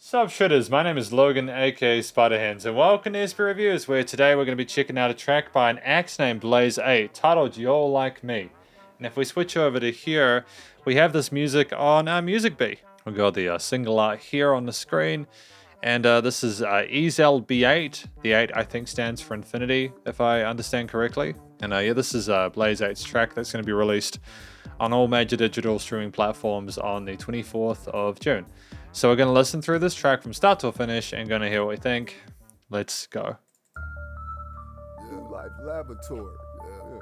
Sup Shredders, my name is Logan aka Spiderhands and welcome to SP Reviews, where today we're going to be checking out a track by an axe named EZALB-8 titled You're Like Me. And if we switch over to here, we have this music on Music Bee. We've got the single art here on the screen, and this is EZALB-8. The 8 I think stands for infinity, if I understand correctly. And yeah, this is EZALB-8's track that's going to be released on all major digital streaming platforms on the 24th of June. So we're going to listen through this track from start to finish and going to hear what we think. Let's go. Yeah, life laboratory. Yeah.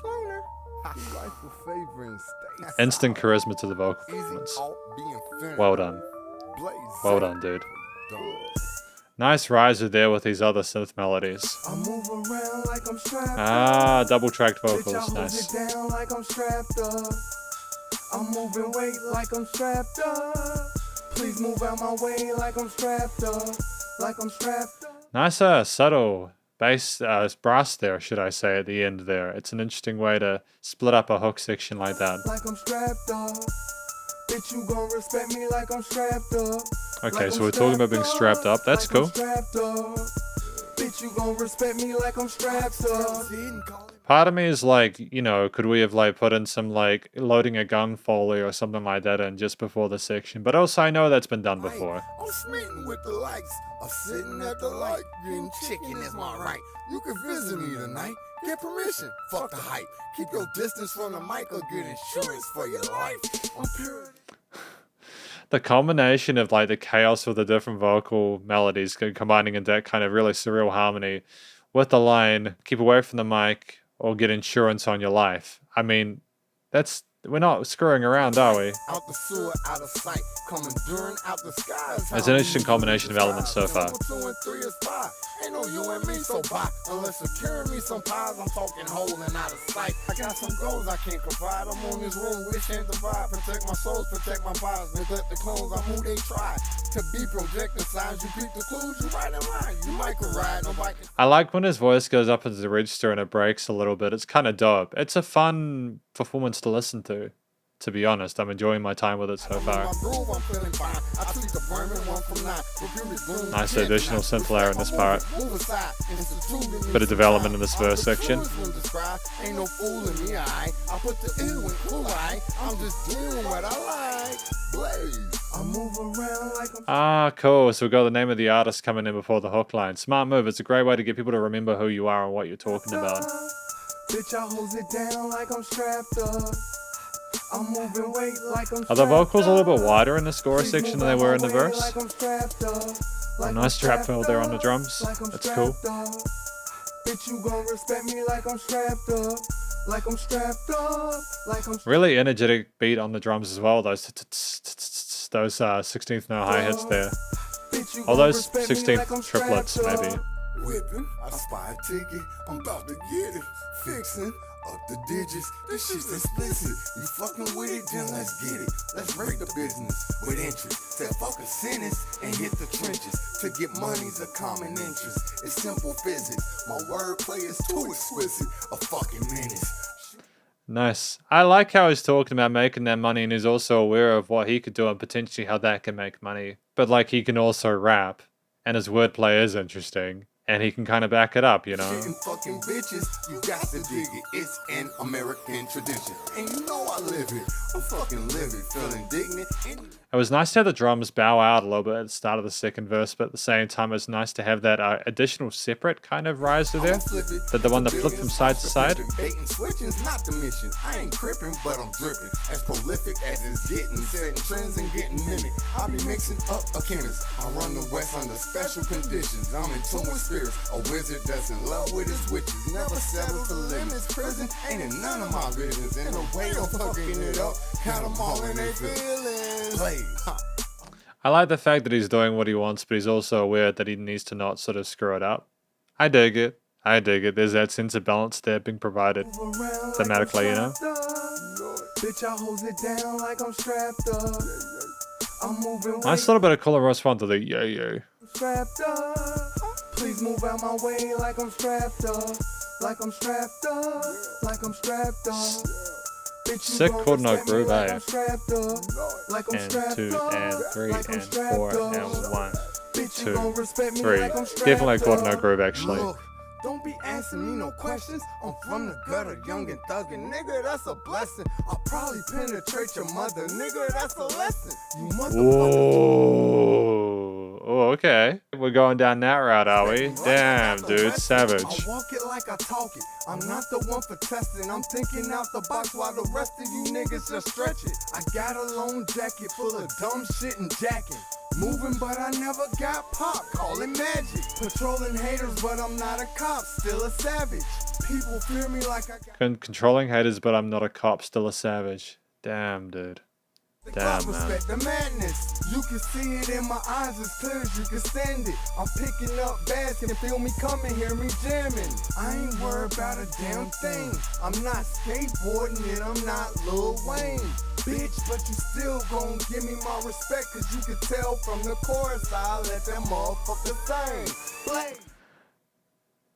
Sloaner. Life will favor and stay. Instant charisma to the vocal performance. Well done. Well done, dude. Nice riser there with these other synth melodies. Double tracked vocals. Nice. I'm moving weight like I'm strapped up. Please move out my way like I'm strapped up. Like I'm strapped up. Nice subtle bass, brass there, should I say, at the end there. It's an interesting way to split up a hook section like that. Like I'm strapped up. Bitch, you gon' respect me like I'm strapped up. Okay, so we're talking about being strapped up. That's cool. Bitch, you gon' respect me like I'm strapped up. Part of me is like, you know, could we have like put in some like loading a gun foley or something like that in just before the section? But also I know that's been done before. I'm smitten with the likes of sitting at the light. Getting chicken is my right. You can visit me tonight. Get permission. Fuck the hype. Keep your distance from the mic or get insurance for your life. I'm pure. The combination of like the chaos of the different vocal melodies combining into that kind of really surreal harmony with the line, keep away from the mic or get insurance on your life. I mean, we're not screwing around, are we? Out the sewer, out of sight, coming during out the skies. It's an interesting combination of elements so far. 2 and 3 is 5. Ain't no you and me, so bye. Unless securing me some pies, I'm talking holding out of sight. I got some goals I can't provide. I'm on this room, wish and divide. Protect my souls, protect my vibes. Neglect the clones, I'm who they try to be. Projecting signs, you beat the clues, you right in line. You might can ride, nobody can. I like when his voice goes up into the register and it breaks a little bit. It's kind of dope. It's a fun performance to listen to be honest. I'm enjoying my time with it so far. Nice additional synth layer in this part. Bit of development in this verse section. Cool. So we got the name of the artist coming in before the hook line. Smart move. It's a great way to get people to remember who you are and what you're talking about. Bitch, I hold it down like I'm strapped up. I'm moving weight like I'm. Are the vocals a little bit wider in the score section than they were in the verse? A nice trap fill there on the drums. That's cool. Bitch, you gon' respect me like I'm strapped up. Like I'm strapped up. Like I'm. Really energetic beat on the drums as well. Those 16th note hi-hats there. All those 16th triplets maybe. Whipping, I spy a ticket, I'm about to get it. Fixing up the digits, this shit's explicit. You fucking with it, then let's get it. Let's break the business with interest. Say fuck a sentence and hit the trenches. To get money's a common interest. It's simple physics. My wordplay is too exquisite. A fucking menace. Nice. I like how he's talking about making that money and he's also aware of what he could do and potentially how that can make money. But like he can also rap and his wordplay is interesting. And he can kind of back it up, you know? Fucking bitches, you got to dig it. It's an American tradition. And you know I live it. I'm fucking living, feeling indignant. It was nice to have the drums bow out a little bit at the start of the second verse, but at the same time, it was nice to have that additional separate kind of riser there. The one that flipped from side to side. Baiting switching's not the mission. I ain't crippin', but I'm dripping. As prolific as it's getting, setting trends and getting mimicked. I be mixing up a chemist. I run the West under special conditions. I'm in tune with spirits. A wizard that's in love with his witches. Never settle for limits. Prison ain't in none of my business. In a way of fucking it up. Count them all in their feelings. Play. I like the fact that he's doing what he wants, but he's also aware that he needs to not sort of screw it up. I dig it. I dig it. There's that sense of balance there being provided thematically, you know? Bitch, I hold it down like I'm strapped up. I'm moving. Nice little bit of color response to the yo-yo. Strapped up. Please move out my way like I'm strapped up. Like I'm strapped up. Like I'm strapped up. Sick chord note groove, eh? And 2 and 3 and 4 and 1, 2, 3. Definitely a chord note groove, actually. Look, don't be asking me no questions. I'm from the gutter, young and thuggin', nigga. That's a blessing. I'll probably penetrate your mother, nigga. That's a lesson. You Whoa. Oh, okay. We're going down that route, are we? Damn, dude, savage. I walk it like I talk it. I'm not the one for testing. I'm thinking out the box while the rest of you niggas just stretch it. I got a lone jacket full of dumb shit and jacking. Moving, but I never got popped. Call it magic. Patrolling haters, but I'm not a cop. Still a savage. People fear me like I got Controlling haters, but I'm not a cop. Still a savage. Damn, dude. Damn, man. respect the madness. You can see it in my eyes as clear as you can stand it. I'm picking up bags, can feel me coming, hear me jamming. I ain't worried about a damn thing. I'm not skateboarding and I'm not Lil Wayne. Bitch, but you still gon' give me my respect, cause you can tell from the chorus I let that motherfucker sing. Play.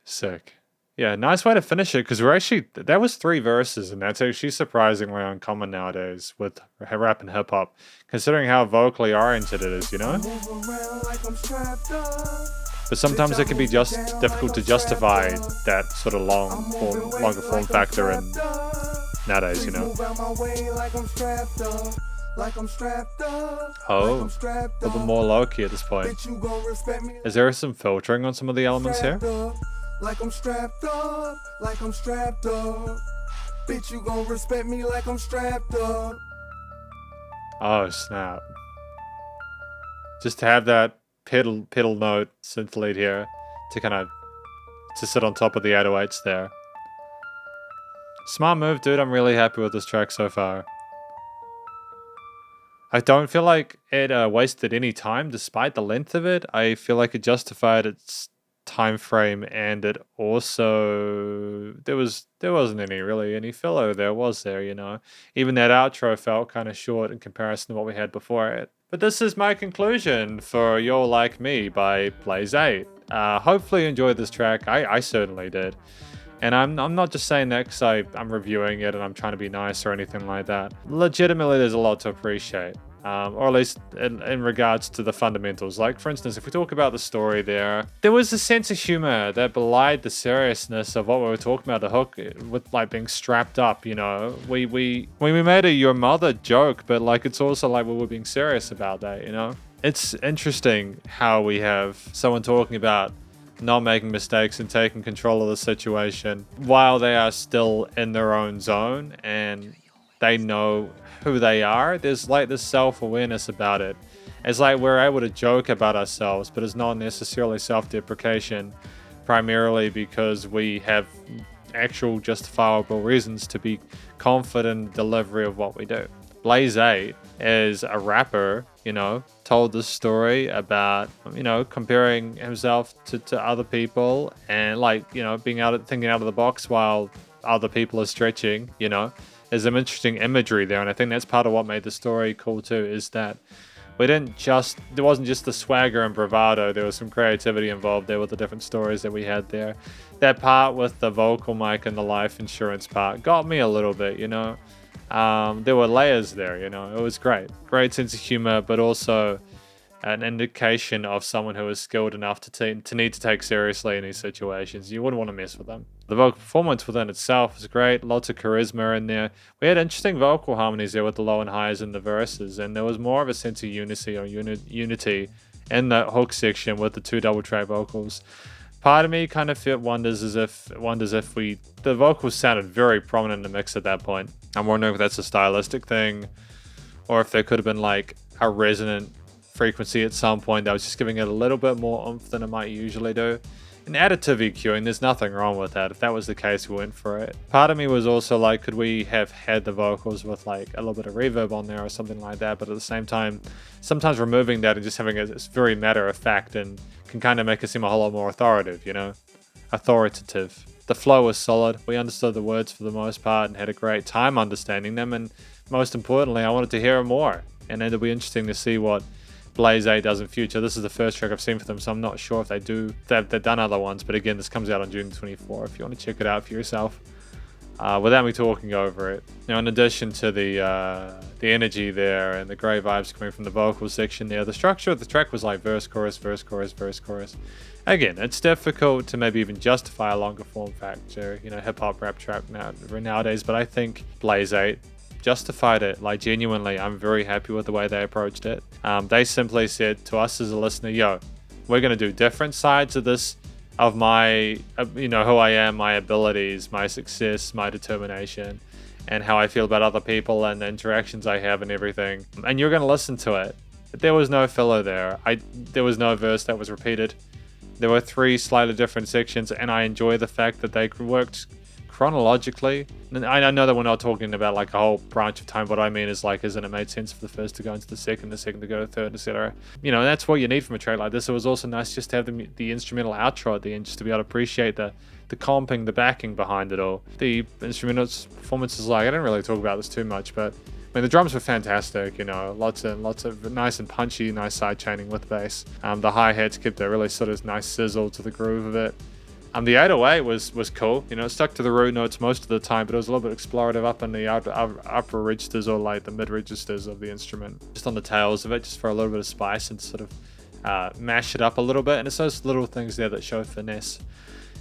Sick. Yeah, nice way to finish it, because we're actually, that was 3 verses, and that's actually surprisingly uncommon nowadays with rap and hip hop, considering how vocally oriented it is, you know? Move around like I'm strapped up. But sometimes it can be just difficult to justify that sort of longer form factor in nowadays, you know? Move out my way like I'm strapped up. Like I'm strapped up. Oh, like I'm strapped a little bit up. more low-key at this point. Bitch, you gon' respect me. Is there some filtering on some of the elements here? Strapped up, like I'm strapped up, like I'm strapped up. Bitch, you gon' respect me like I'm strapped up. Oh, snap. Just to have that pedal note synth lead here to kind of to sit on top of the 808s there. Smart move, dude. I'm really happy with this track so far. I don't feel like it wasted any time despite the length of it. I feel like it justified its time frame, and it also there wasn't any filler there, was there, you know? Even that outro felt kind of short in comparison to what we had before it. But this is my conclusion for You're Like Me by Blaze-8. Hopefully you enjoyed this track. I certainly did. And I'm not just saying that because I'm reviewing it and I'm trying to be nice or anything like that. Legitimately, there's a lot to appreciate. Or at least in regards to the fundamentals. Like, for instance, if we talk about the story there was a sense of humor that belied the seriousness of what we were talking about, the hook with, like, being strapped up, you know. We made a your mother joke, but, like, it's also like we were being serious about that, you know. It's interesting how we have someone talking about not making mistakes and taking control of the situation while they are still in their own zone and they know who they are. There's like this self-awareness about it. It's like we're able to joke about ourselves, but it's not necessarily self-deprecation, primarily because we have actual justifiable reasons to be confident in the delivery of what we do. Blaze-8 is a rapper, you know, told this story about, you know, comparing himself to other people and, like, you know, thinking out of the box while other people are stretching, you know. There's some interesting imagery there, and I think that's part of what made the story cool too, is that there wasn't just the swagger and bravado, there was some creativity involved there with the different stories that we had there. That part with the vocal mic and the life insurance part got me a little bit, you know. There were layers there, you know. It was great. Great sense of humor, but also an indication of someone who is skilled enough to need to take seriously in these situations. You wouldn't want to mess with them. The vocal performance within itself was great. Lots of charisma in there. We had interesting vocal harmonies there with the low and highs in the verses, and there was more of a sense of unity in that hook section with the 2 double track vocals. Part of me kind of wonders if the vocals sounded very prominent in the mix at that point. I'm wondering if that's a stylistic thing, or if there could have been like a resonant frequency at some point that was just giving it a little bit more oomph than it might usually do. And additive EQing, there's nothing wrong with that. If that was the case, we went for it. Part of me was also like, could we have had the vocals with like a little bit of reverb on there or something like that? But at the same time, sometimes removing that and just having it's very matter of fact and can kind of make it seem a whole lot more authoritative, you know? Authoritative. The flow was solid. We understood the words for the most part and had a great time understanding them. And most importantly, I wanted to hear more. And it'll be interesting to see what Blaze-8 does in future. This is the first track I've seen for them, so I'm not sure if they've done other ones. But again, this comes out on June 24 if you want to check it out for yourself. without me talking over it. Now, in addition to the energy there and the great vibes coming from the vocal section there, the structure of the track was like verse, chorus, verse, chorus, verse, chorus. Again, it's difficult to maybe even justify a longer form factor, you know, hip-hop rap track nowadays, but I think Blaze 8 justified it. Like, genuinely, I'm very happy with the way they approached it. They simply said to us as a listener, yo, we're going to do different sides of this, of my, you know, who I am, my abilities, my success, my determination, and how I feel about other people and the interactions I have and everything. And you're going to listen to it. There was no filler there. There was no verse that was repeated. There were 3 slightly different sections, and I enjoy the fact that they worked chronologically. And I know that we're not talking about like a whole branch of time. What I mean is like, isn't it made sense for the first to go into the second to go to the third, etc. You know, that's what you need from a track like this. It was also nice just to have the instrumental outro at the end, just to be able to appreciate the comping, the backing behind it all. The instrumental performances, like, I didn't really talk about this too much, but I mean, the drums were fantastic, you know, lots of nice and punchy, nice side chaining with bass. The hi-hats kept a really sort of nice sizzle to the groove of it. The 808 was cool, you know, it stuck to the root notes most of the time, but it was a little bit explorative up in the upper registers or like the mid registers of the instrument. Just on the tails of it, just for a little bit of spice and sort of mash it up a little bit. And it's those little things there that show finesse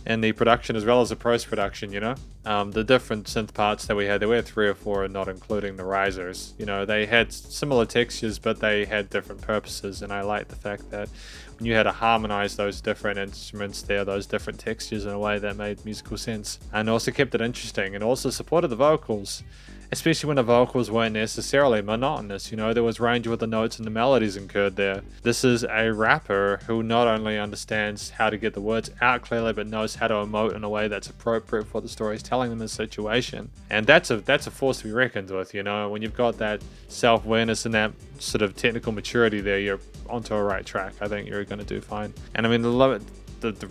in the production as well as the post-production, you know. The different synth parts that we had, there were 3 or 4, not including the risers. You know, they had similar textures, but they had different purposes, and I like the fact that when you had to harmonize those different instruments there, those different textures in a way that made musical sense, and also kept it interesting, and also supported the vocals, especially when the vocals weren't necessarily monotonous. You know, there was range with the notes and the melodies incurred there. This is a rapper who not only understands how to get the words out clearly, but knows how to emote in a way that's appropriate for the story he's telling them in the situation. And that's a force to be reckoned with, you know. When you've got that self-awareness and that sort of technical maturity there, you're onto a right track. I think you're going to do fine. And I mean, the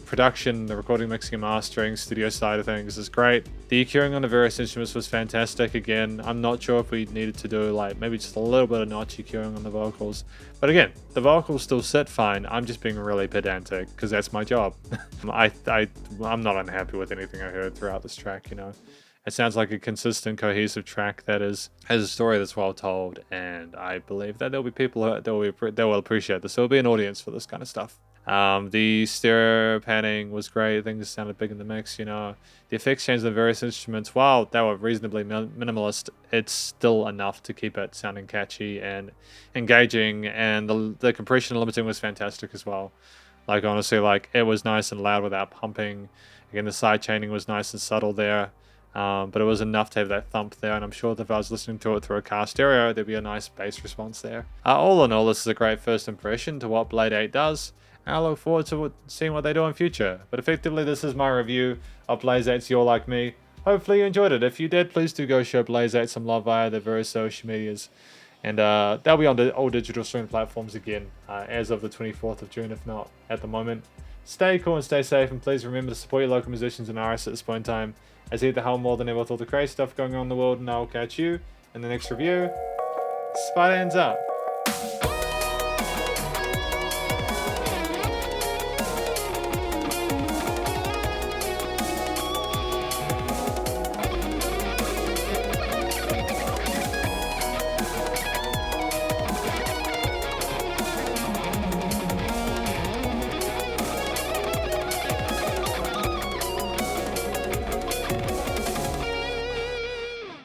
production, the recording, mixing and mastering, studio side of things is great. The EQing on the various instruments was fantastic. Again, I'm not sure if we needed to do like maybe just a little bit of notch EQing on the vocals, but again, the vocals still sit fine. I'm just being really pedantic because that's my job. I'm not unhappy with anything I heard throughout this track, you know. It sounds like a consistent, cohesive track that has a story that's well told, and I believe that there'll be people that will appreciate this. There'll be an audience for this kind of stuff. The stereo panning was great. Things sounded big in the mix, you know. The effects change of the various instruments, while they were reasonably minimalist, it's still enough to keep it sounding catchy and engaging, and the compression limiting was fantastic as well. Like, honestly, like, it was nice and loud without pumping. Again, the side chaining was nice and subtle there. But it was enough to have that thump there, and I'm sure that if I was listening to it through a car stereo, there'd be a nice bass response there. All in all, this is a great first impression to what Blaze 8 does, and I look forward to seeing what they do in future. But effectively, this is my review of Blaze 8's You're Like Me. Hopefully you enjoyed it. If you did, please do go show Blaze 8 some love via their various social medias. And they'll be on all digital streaming platforms again as of the 24th of June, if not at the moment. Stay cool and stay safe, and please remember to support your local musicians and artists at this point in time, as either hell more than ever with all the crazy stuff going on in the world, and I'll catch you in the next review. Spiderhands Out.